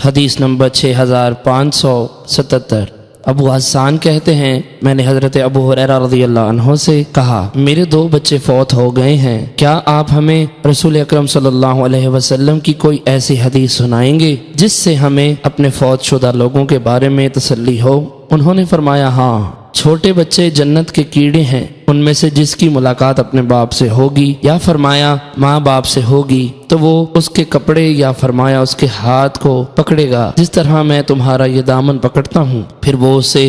حدیث نمبر 6577۔ ابو حسان کہتے ہیں میں نے حضرت ابو ہریرہ رضی اللہ عنہ سے کہا میرے 2 بچے فوت ہو گئے ہیں، کیا آپ ہمیں رسول اکرم صلی اللہ علیہ وسلم کی کوئی ایسی حدیث سنائیں گے جس سے ہمیں اپنے فوت شدہ لوگوں کے بارے میں تسلی ہو؟ انہوں نے فرمایا ہاں، چھوٹے بچے جنت کے کیڑے ہیں، ان میں سے جس کی ملاقات اپنے باپ سے ہوگی یا فرمایا ماں باپ سے ہوگی تو وہ اس کے کپڑے یا فرمایا اس کے ہاتھ کو پکڑے گا جس طرح میں تمہارا یہ دامن پکڑتا ہوں، پھر وہ اسے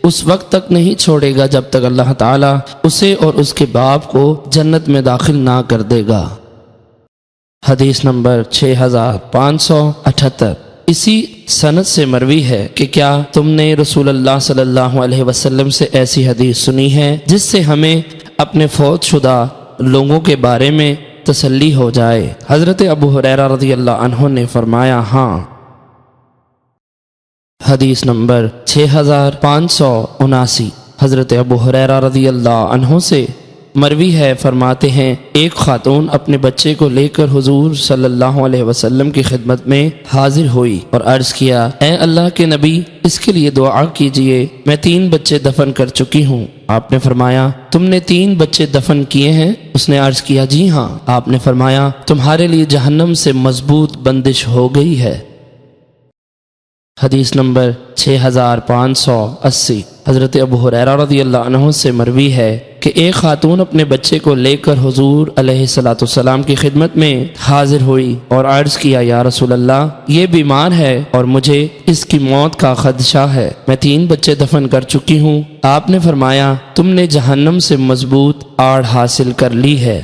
اس وقت تک نہیں چھوڑے گا جب تک اللہ تعالیٰ اسے اور اس کے باپ کو جنت میں داخل نہ کر دے گا۔ حدیث نمبر 6578۔ اسی سند سے مروی ہے کہ کیا تم نے رسول اللہ صلی اللہ علیہ وسلم سے ایسی حدیث سنی ہے جس سے ہمیں اپنے فوت شدہ لوگوں کے بارے میں تسلی ہو جائے؟ حضرت ابو ہریرہ رضی اللہ عنہ نے فرمایا ہاں۔ حدیث نمبر 6579۔ حضرت ابو ہریرہ رضی اللہ عنہ سے مروی ہے، فرماتے ہیں ایک خاتون اپنے بچے کو لے کر حضور صلی اللہ علیہ وسلم کی خدمت میں حاضر ہوئی اور عرض کیا اے اللہ کے نبی، اس کے لیے دعا کیجئے، میں 3 بچے دفن کر چکی ہوں۔ آپ نے فرمایا تم نے 3 بچے دفن کیے ہیں؟ اس نے عرض کیا جی ہاں۔ آپ نے فرمایا تمہارے لیے جہنم سے مضبوط بندش ہو گئی ہے۔ حدیث نمبر 6580۔ حضرت ابو ہریرہ رضی اللہ عنہ سے مروی ہے کہ ایک خاتون اپنے بچے کو لے کر حضور علیہ السلام کی خدمت میں حاضر ہوئی اور عرض کیا یا رسول اللہ، یہ بیمار ہے اور مجھے اس کی موت کا خدشہ ہے، میں 3 بچے دفن کر چکی ہوں۔ آپ نے فرمایا تم نے جہنم سے مضبوط آڑ حاصل کر لی ہے۔